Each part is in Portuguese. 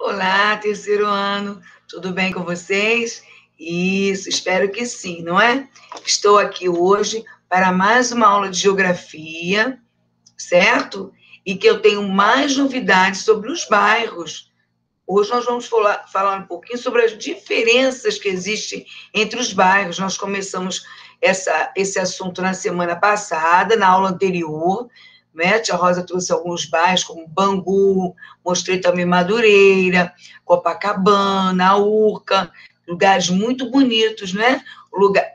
Olá, terceiro ano, tudo bem com vocês? Isso, espero que sim, não é? Estou aqui hoje para mais uma aula de geografia, certo? E que eu tenho mais novidades sobre os bairros. Hoje nós vamos falar um pouquinho sobre as diferenças que existem entre os bairros. Nós começamos esse assunto na semana passada, na aula anterior, né? A tia Rosa trouxe alguns bairros, como Bangu, mostrei também Madureira, Copacabana, Urca, lugares muito bonitos, né?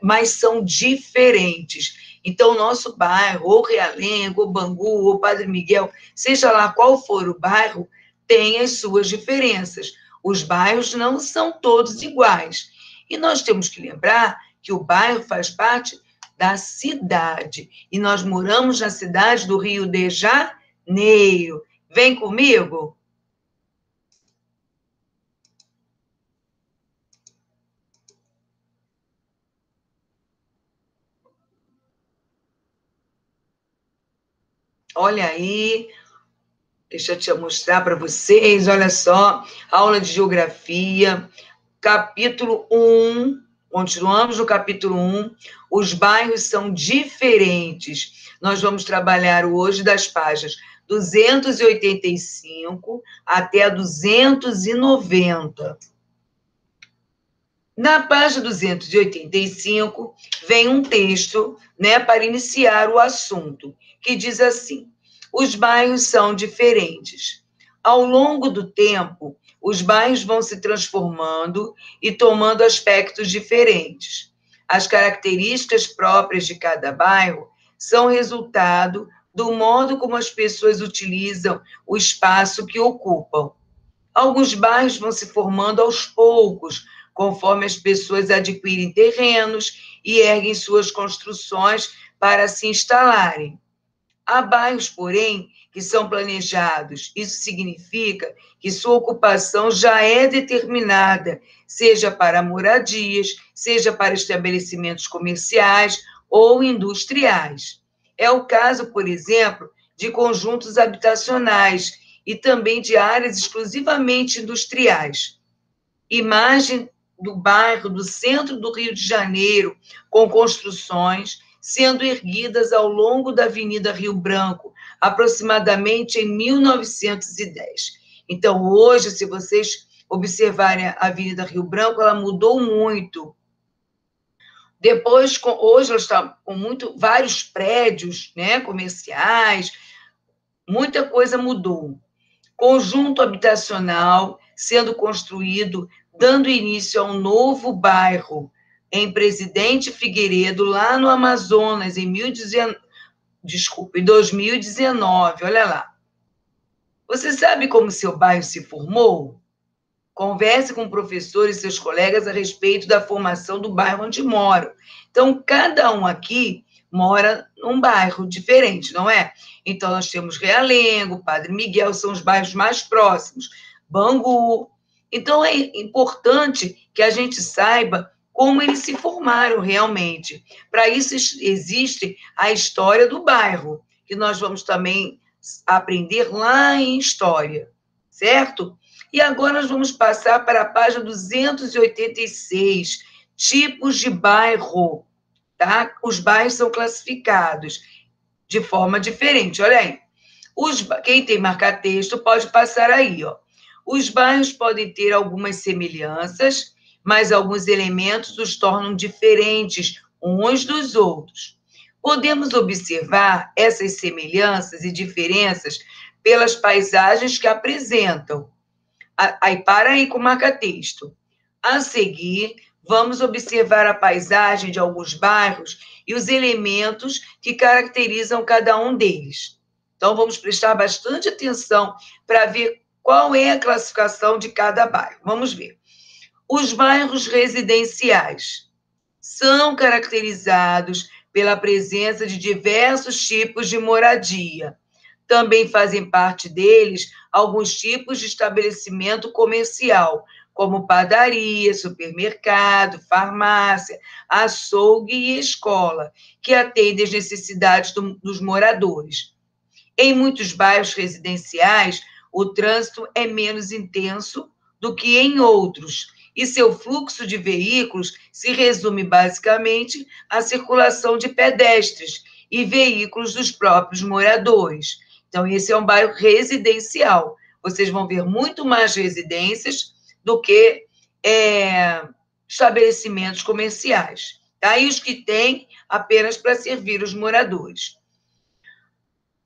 Mas são diferentes. Então, o nosso bairro, ou Realengo, ou Bangu, ou Padre Miguel, seja lá qual for o bairro, tem as suas diferenças. Os bairros não são todos iguais. E nós temos que lembrar que o bairro faz parte da cidade. E nós moramos na cidade do Rio de Janeiro. Vem comigo? Olha aí, deixa eu te mostrar para vocês, olha só, aula de geografia, capítulo 1, continuamos no capítulo 1, os bairros são diferentes. Nós vamos trabalhar hoje das páginas 285 até a 290. Na página 285, vem um texto, né, para iniciar o assunto, que diz assim: os bairros são diferentes. Ao longo do tempo, os bairros vão se transformando e tomando aspectos diferentes. As características próprias de cada bairro são resultado do modo como as pessoas utilizam o espaço que ocupam. Alguns bairros vão se formando aos poucos, conforme as pessoas adquirem terrenos e erguem suas construções para se instalarem. Há bairros, porém, que são planejados. Isso significa que sua ocupação já é determinada, seja para moradias, seja para estabelecimentos comerciais ou industriais. É o caso, por exemplo, de conjuntos habitacionais e também de áreas exclusivamente industriais. Imagem do bairro do centro do Rio de Janeiro, com construções sendo erguidas ao longo da Avenida Rio Branco, aproximadamente em 1910. Então, hoje, se vocês observarem a Avenida Rio Branco, ela mudou muito. Depois, hoje, ela está com vários prédios, né, comerciais, muita coisa mudou. Conjunto habitacional sendo construído, dando início a um novo bairro em Presidente Figueiredo, lá no Amazonas, em 2019, olha lá. Você sabe como seu bairro se formou? Converse com o professor e seus colegas a respeito da formação do bairro onde moram. Então, cada um aqui mora num bairro diferente, não é? Então, nós temos Realengo, Padre Miguel, são os bairros mais próximos, Bangu. Então, é importante que a gente saiba como eles se formaram realmente. Para isso, existe a história do bairro, que nós vamos também aprender lá em história, certo? E agora nós vamos passar para a página 286, tipos de bairro, tá? Os bairros são classificados de forma diferente, olha aí. Quem tem marca-texto pode passar aí, ó. Os bairros podem ter algumas semelhanças, mas alguns elementos os tornam diferentes uns dos outros. Podemos observar essas semelhanças e diferenças pelas paisagens que apresentam. Aí, para aí com o marca-texto. A seguir, vamos observar a paisagem de alguns bairros e os elementos que caracterizam cada um deles. Então, vamos prestar bastante atenção para ver qual é a classificação de cada bairro. Vamos ver. Os bairros residenciais são caracterizados pela presença de diversos tipos de moradia. Também fazem parte deles alguns tipos de estabelecimento comercial, como padaria, supermercado, farmácia, açougue e escola, que atendem às necessidades dos moradores. Em muitos bairros residenciais, o trânsito é menos intenso, do que em outros, e seu fluxo de veículos se resume basicamente à circulação de pedestres e veículos dos próprios moradores. Então, esse é um bairro residencial. Vocês vão ver muito mais residências do que estabelecimentos comerciais. Tá? E os que têm apenas para servir os moradores.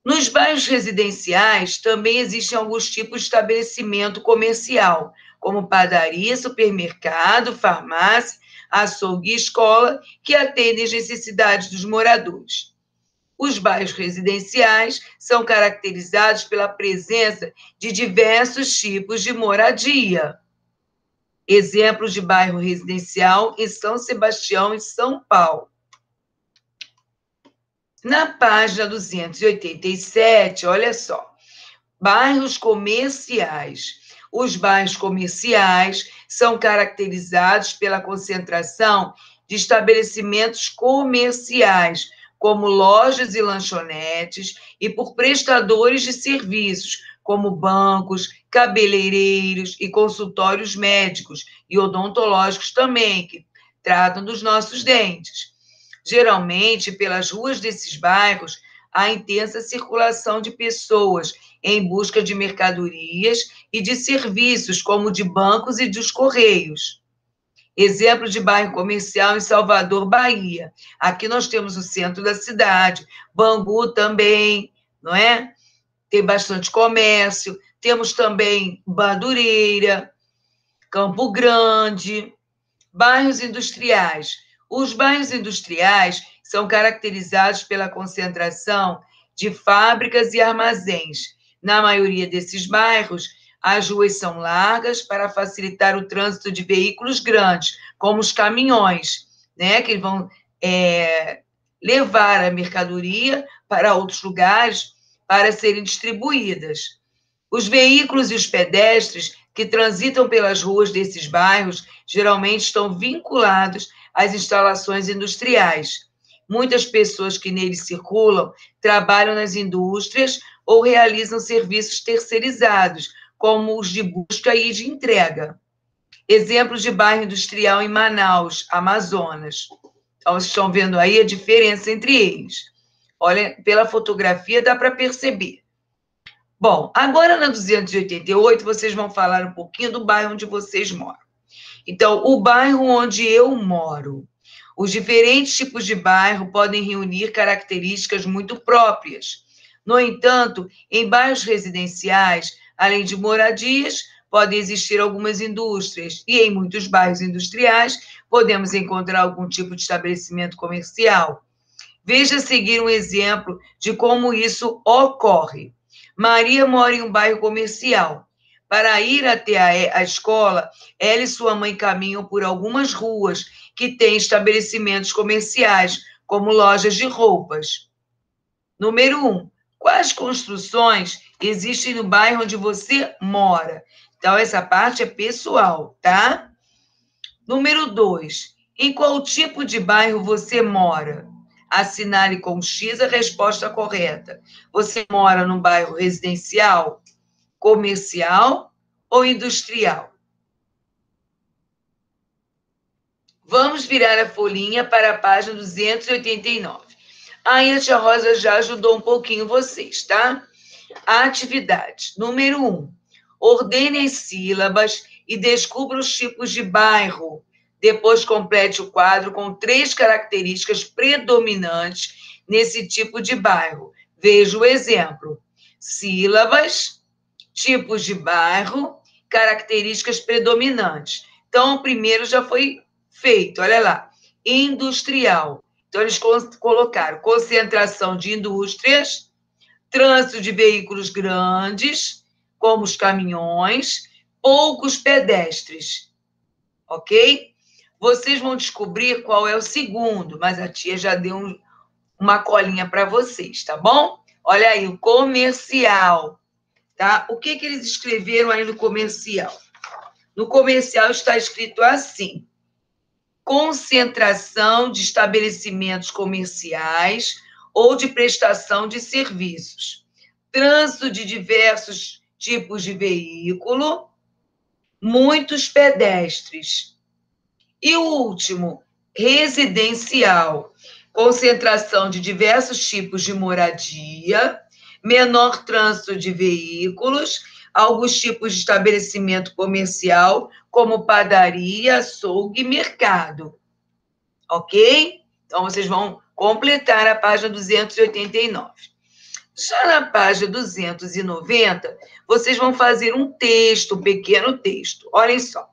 Nos bairros residenciais, também existem alguns tipos de estabelecimento comercial, como padaria, supermercado, farmácia, açougue e escola, que atendem às necessidades dos moradores. Os bairros residenciais são caracterizados pela presença de diversos tipos de moradia. Exemplos de bairro residencial em São Sebastião, em São Paulo. Na página 287, olha só, bairros comerciais. Os bairros comerciais são caracterizados pela concentração de estabelecimentos comerciais, como lojas e lanchonetes, e por prestadores de serviços, como bancos, cabeleireiros e consultórios médicos e odontológicos também, que tratam dos nossos dentes. Geralmente, pelas ruas desses bairros, há intensa circulação de pessoas em busca de mercadorias e de serviços, como de bancos e dos correios. Exemplo de bairro comercial em Salvador, Bahia. Aqui nós temos o centro da cidade, Bangu também, não é? Tem bastante comércio. Temos também Madureira, Campo Grande, bairros industriais. Os bairros industriais são caracterizados pela concentração de fábricas e armazéns. Na maioria desses bairros, as ruas são largas para facilitar o trânsito de veículos grandes, como os caminhões, né, que vão levar a mercadoria para outros lugares para serem distribuídas. Os veículos e os pedestres que transitam pelas ruas desses bairros geralmente estão vinculados às instalações industriais. Muitas pessoas que neles circulam trabalham nas indústrias ou realizam serviços terceirizados, como os de busca e de entrega. Exemplos de bairro industrial em Manaus, Amazonas. Então, vocês estão vendo aí a diferença entre eles. Olha, pela fotografia dá para perceber. Bom, agora na 288, vocês vão falar um pouquinho do bairro onde vocês moram. Então, o bairro onde eu moro. Os diferentes tipos de bairro podem reunir características muito próprias. No entanto, em bairros residenciais, além de moradias, podem existir algumas indústrias, e em muitos bairros industriais podemos encontrar algum tipo de estabelecimento comercial. Veja a seguir um exemplo de como isso ocorre. Maria mora em um bairro comercial. Para ir até a escola, ela e sua mãe caminham por algumas ruas que têm estabelecimentos comerciais, como lojas de roupas. Número 1. Quais construções existem no bairro onde você mora? Então, essa parte é pessoal, tá? Número 2. Em qual tipo de bairro você mora? Assinale com X a resposta correta. Você mora num bairro residencial, comercial ou industrial? Vamos virar a folhinha para a página 289. Aí a tia Rosa já ajudou um pouquinho vocês, tá? Atividade. Número 1. Ordene as sílabas e descubra os tipos de bairro. Depois complete o quadro com 3 características predominantes nesse tipo de bairro. Veja o exemplo. Sílabas, tipos de bairro, características predominantes. Então, o primeiro já foi feito, olha lá. Industrial. Então, eles colocaram concentração de indústrias, trânsito de veículos grandes, como os caminhões, poucos pedestres, ok? Vocês vão descobrir qual é o segundo, mas a tia já deu uma colinha para vocês, tá bom? Olha aí, o comercial, tá? O que eles escreveram aí no comercial? No comercial está escrito assim: concentração de estabelecimentos comerciais ou de prestação de serviços, trânsito de diversos tipos de veículo, muitos pedestres. E o último, residencial, concentração de diversos tipos de moradia, menor trânsito de veículos, alguns tipos de estabelecimento comercial, como padaria, açougue e mercado. Ok? Então, vocês vão completar a página 289. Já na página 290, vocês vão fazer um texto, um pequeno texto. Olhem só.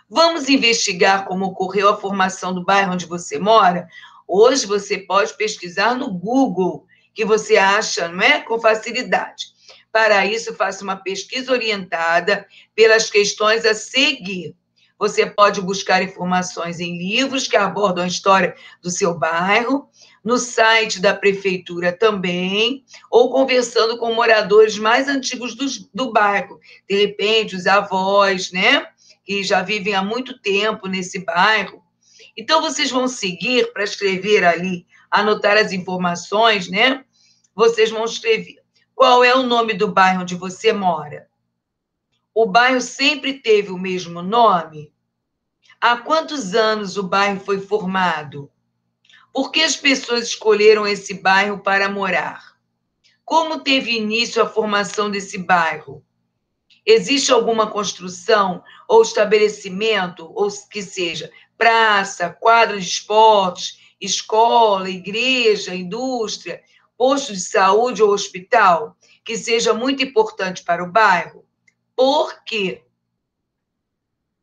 Vamos investigar como ocorreu a formação do bairro onde você mora? Hoje você pode pesquisar no Google, que você acha, não é? Com facilidade. Para isso, faça uma pesquisa orientada pelas questões a seguir. Você pode buscar informações em livros que abordam a história do seu bairro, no site da prefeitura também, ou conversando com moradores mais antigos do bairro. De repente, os avós, né? Que já vivem há muito tempo nesse bairro. Então, vocês vão seguir para escrever ali, anotar as informações, né? Vocês vão escrever. Qual é o nome do bairro onde você mora? O bairro sempre teve o mesmo nome? Há quantos anos o bairro foi formado? Por que as pessoas escolheram esse bairro para morar? Como teve início a formação desse bairro? Existe alguma construção ou estabelecimento, ou que seja praça, quadra de esportes, escola, igreja, indústria, posto de saúde ou hospital, que seja muito importante para o bairro? Por quê?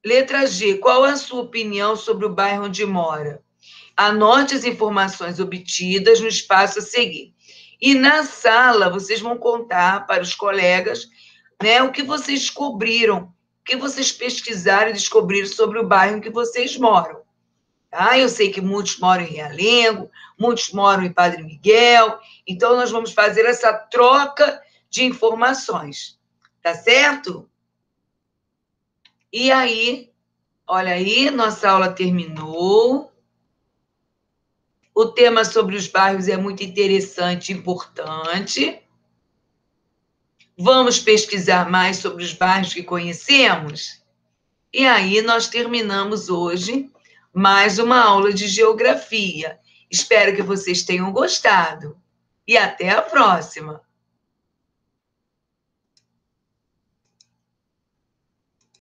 Letra G. Qual é a sua opinião sobre o bairro onde mora? Anote as informações obtidas no espaço a seguir. E na sala, vocês vão contar para os colegas, né, o que vocês descobriram, o que vocês pesquisaram e descobriram sobre o bairro em que vocês moram. Tá? Eu sei que muitos moram em Realengo, muitos moram em Padre Miguel, então nós vamos fazer essa troca de informações, tá certo? E aí, olha aí, nossa aula terminou. O tema sobre os bairros é muito interessante e importante. Vamos pesquisar mais sobre os bairros que conhecemos? E aí nós terminamos hoje mais uma aula de geografia. Espero que vocês tenham gostado. E até a próxima!